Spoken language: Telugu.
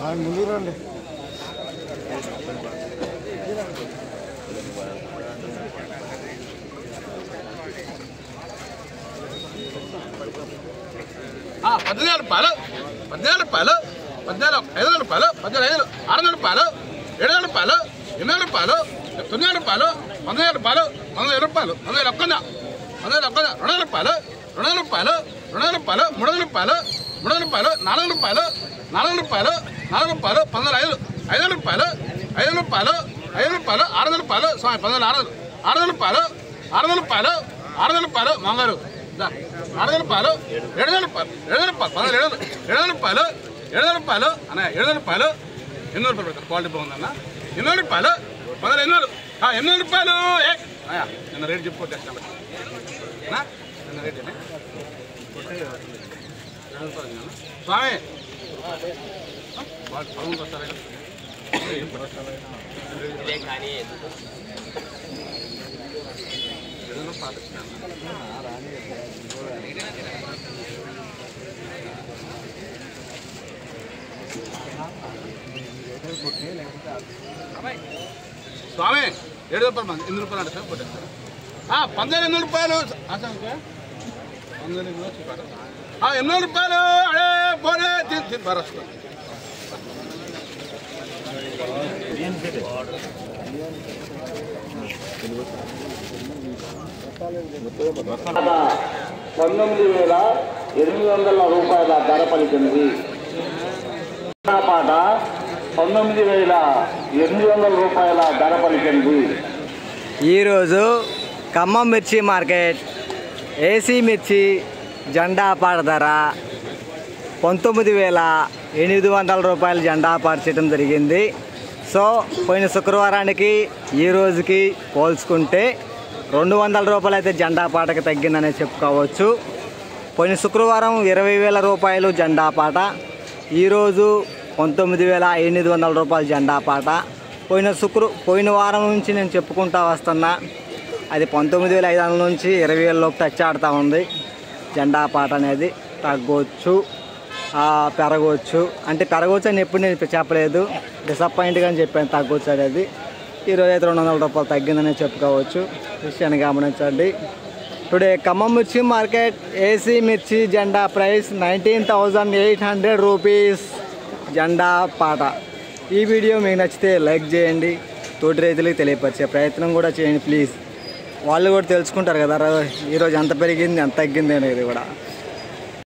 ముందుకు రండి. ₹18,000 ₹18,000 ₹5,000 ₹6,000 ₹7,000 ₹8,000 ₹9,000 ₹10,000 ₹1,000 ₹2,000 ₹2,000 ₹3,000 ₹4,000 ₹4,000 ₹5,000 ₹5,000 ₹6,000 స్వామి ₹6,000 మంగారు ₹6,000 ₹7,000 అన్న ₹7,000 800 రూపాయలు క్వాలిటీ బాగుందన్న ₹800 ₹800 నిన్న రేట్ చెప్పుకోవచ్చు నిన్న రేట్ స్వామి స్వామి ₹7,000 ₹800 అంటే సార్ కొట్టేస్తారు ₹1,800 ₹800 అడే పోనే బరస్తా ₹9,800 ధర పలికింది. పాట ₹9,800 ధర పలికింది. ఈరోజు ఖమ్మం మిర్చి మార్కెట్ ఏసీ మిర్చి జెండా పాట ధర ₹19,800 జెండా పాట చేయడం జరిగింది. సో పోయిన శుక్రవారానికి ఈ రోజుకి పోల్చుకుంటే ₹200 అయితే జెండా పాటకి తగ్గిందనే చెప్పుకోవచ్చు. పోయిన శుక్రవారం ₹20,000 జెండా పాట, ఈరోజు ₹19,800 జెండా పాట. పోయిన వారం నుంచి నేను చెప్పుకుంటా వస్తున్నా, అది 19,500 నుంచి 20,000 లోపు టచ్ ఆడుతూ ఉంది. జెండా పాట అనేది తగ్గవచ్చు, పెరగవచ్చు. అంటే పెరగవచ్చు అని ఎప్పుడు నేను చెప్పలేదు, డిసప్పాయింట్గా అని చెప్పాను తగ్గవచ్చు అనేది. ఈరోజు అయితే ₹200 తగ్గిందని చెప్పుకోవచ్చు. విషయాన్ని గమనించండి. టుడే ఖమ్మం మిర్చి మార్కెట్ ఏసీ మిర్చి జెండా ప్రైస్ ₹19,800 జెండా పాట. ఈ వీడియో మీకు నచ్చితే లైక్ చేయండి, తోటి రైతులకు తెలియపరిచే ప్రయత్నం కూడా చేయండి ప్లీజ్. వాళ్ళు కూడా తెలుసుకుంటారు కదా ఈరోజు ఎంత పెరిగింది ఎంత తగ్గింది అనేది కూడా.